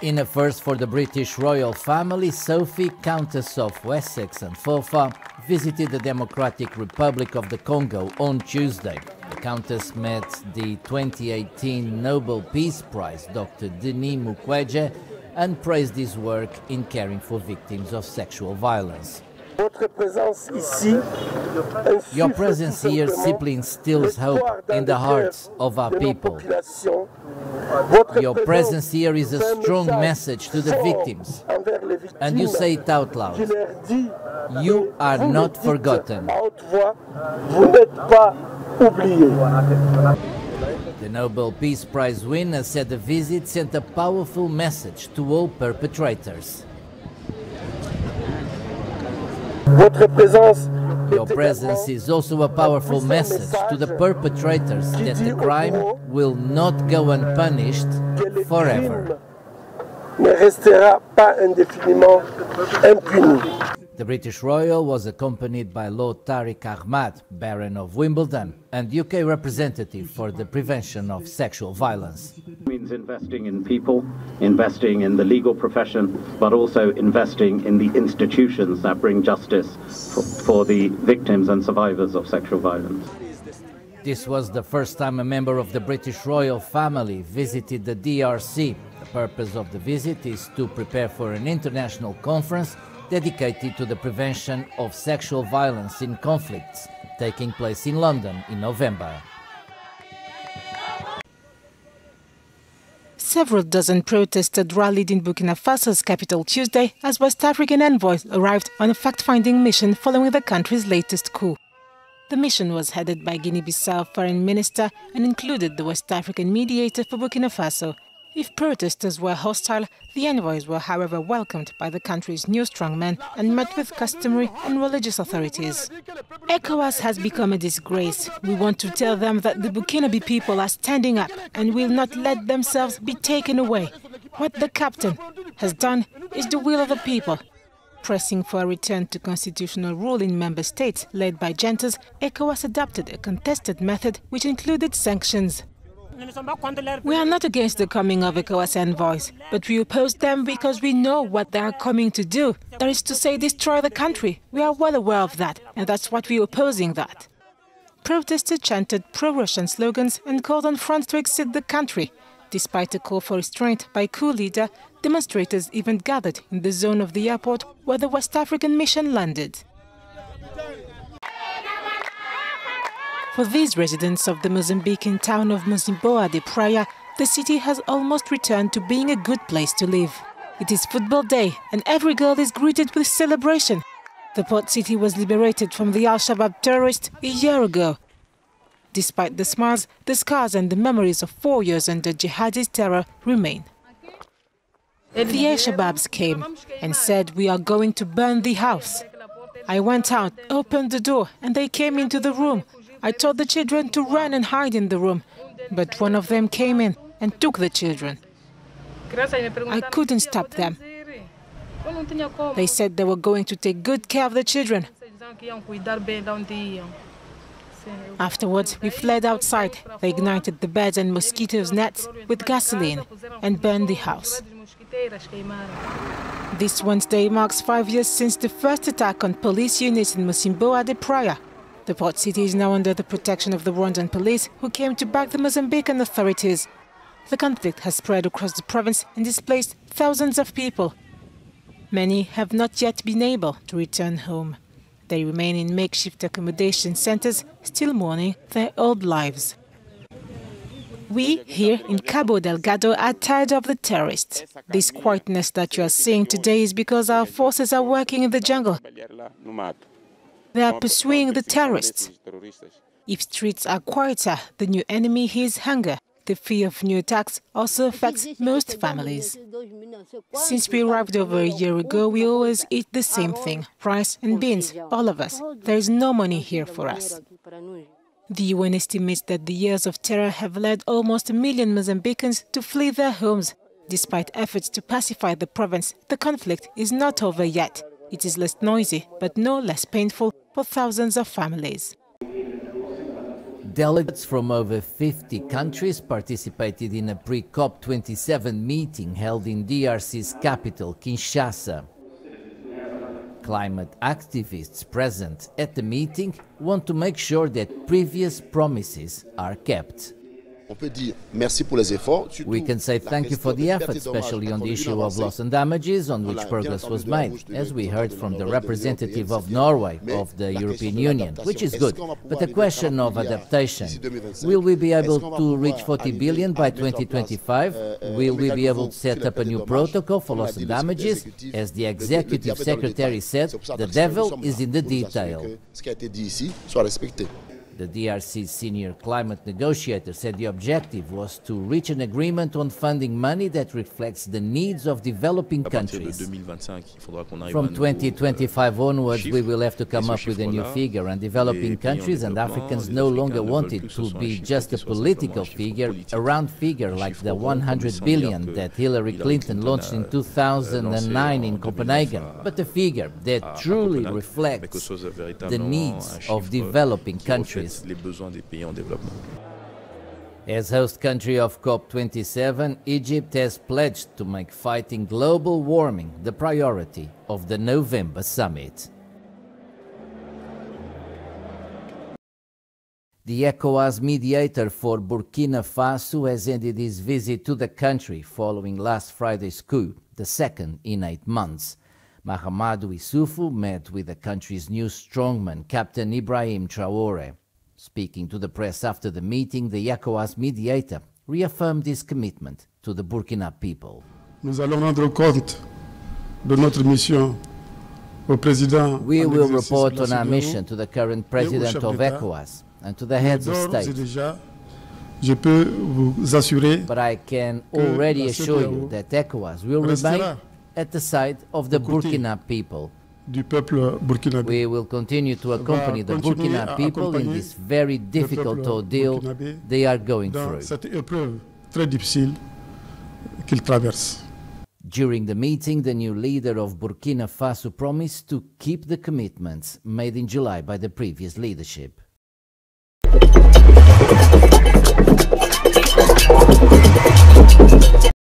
In a first for the British royal family, Sophie, Countess of Wessex and Fofa, visited the Democratic Republic of the Congo on Tuesday. The Countess met the 2018 Nobel Peace Prize Dr. Denis Mukwege and praised his work in caring for victims of sexual violence. Your presence here simply instills hope in the hearts of our people. Your presence here is a strong message to the victims, and you say it out loud. You are not forgotten. The Nobel Peace Prize winner said the visit sent a powerful message to all perpetrators. Your presence is also a powerful message to the perpetrators that the crime will not go unpunished forever. The British royal was accompanied by Lord Tariq Ahmad, Baron of Wimbledon, and UK representative for the prevention of sexual violence. It means investing in people, investing in the legal profession, but also investing in the institutions that bring justice for the victims and survivors of sexual violence. This was the first time a member of the British royal family visited the DRC. The purpose of the visit is to prepare for an international conference dedicated to the prevention of sexual violence in conflicts, taking place in London in November. Several dozen protesters rallied in Burkina Faso's capital Tuesday as West African envoys arrived on a fact-finding mission following the country's latest coup. The mission was headed by Guinea-Bissau Foreign Minister and included the West African mediator for Burkina Faso. If protesters were hostile, the envoys were however welcomed by the country's new strongmen and met with customary and religious authorities. ECOWAS has become a disgrace. We want to tell them that the Burkinabe people are standing up and will not let themselves be taken away. What the captain has done is the will of the people. Pressing for a return to constitutional rule in member states led by juntas, ECOWAS adopted a contested method which included sanctions. We are not against the coming of ECOWAS envoys, but we oppose them because we know what they are coming to do. That is to say, destroy the country. We are well aware of that, and that's what we are opposing that. Protesters chanted pro-Russian slogans and called on France to exit the country. Despite a call for restraint by coup leader, demonstrators even gathered in the zone of the airport where the West African mission landed. For these residents of the Mozambican town of Mocímboa da Praia, the city has almost returned to being a good place to live. It is football day and every girl is greeted with celebration. The port city was liberated from the Al-Shabaab terrorists a year ago. Despite the smiles, the scars and the memories of 4 years under jihadist terror remain. The Al-Shabaabs came and said, "We are going to burn the house." I went out, opened the door and they came into the room. I told the children to run and hide in the room, but one of them came in and took the children. I couldn't stop them. They said they were going to take good care of the children. Afterwards, we fled outside. They ignited the beds and mosquitoes nets with gasoline and burned the house. This Wednesday marks 5 years since the first attack on police units in Mocímboa da Praia. The port city is now under the protection of the Rwandan police, who came to back the Mozambican authorities. The conflict has spread across the province and displaced thousands of people. Many have not yet been able to return home. They remain in makeshift accommodation centers, still mourning their old lives. We here in Cabo Delgado are tired of the terrorists. This quietness that you are seeing today is because our forces are working in the jungle. They are pursuing the terrorists. If streets are quieter, the new enemy is hunger. The fear of new attacks also affects most families. Since we arrived over a year ago, we always eat the same thing, rice and beans, all of us. There is no money here for us. The UN estimates that the years of terror have led almost 1 million Mozambicans to flee their homes. Despite efforts to pacify the province, the conflict is not over yet. It is less noisy, but no less painful for thousands of families. Delegates from over 50 countries participated in a pre-COP27 meeting held in DRC's capital, Kinshasa. Climate activists present at the meeting want to make sure that previous promises are kept. We can say thank you for the effort, especially on the issue of loss and damages, on which progress was made, as we heard from the representative of Norway, of the European Union, which is good. But the question of adaptation, will we be able to reach 40 billion by 2025? Will we be able to set up a new protocol for loss and damages? As the Executive Secretary said, the devil is in the detail. The DRC's senior climate negotiator said the objective was to reach an agreement on funding money that reflects the needs of developing countries. From 2025 onwards, we will have to come up with a new figure, and developing countries and Africans no longer want it to be just a political figure, a round figure like the 100 billion that Hillary Clinton launched in 2009 in Copenhagen, but a figure that truly reflects the needs of developing countries. As host country of COP27, Egypt has pledged to make fighting global warming the priority of the November summit. The ECOWAS mediator for Burkina Faso has ended his visit to the country following last Friday's coup, the second in 8 months. Mahamadou Issoufou met with the country's new strongman, Captain Ibrahim Traoré. Speaking to the press after the meeting, the ECOWAS mediator reaffirmed his commitment to the Burkina people. Nous allons rendre compte de notre mission au président. We will report on our mission to the current president of ECOWAS and to the heads of state. Je peux vous assurer but I can already assure you that ECOWAS will remain at the side of the Burkina people. We will continue to accompany the Burkina people in this very difficult ordeal they are going through. During the meeting, the new leader of Burkina Faso promised to keep the commitments made in July by the previous leadership.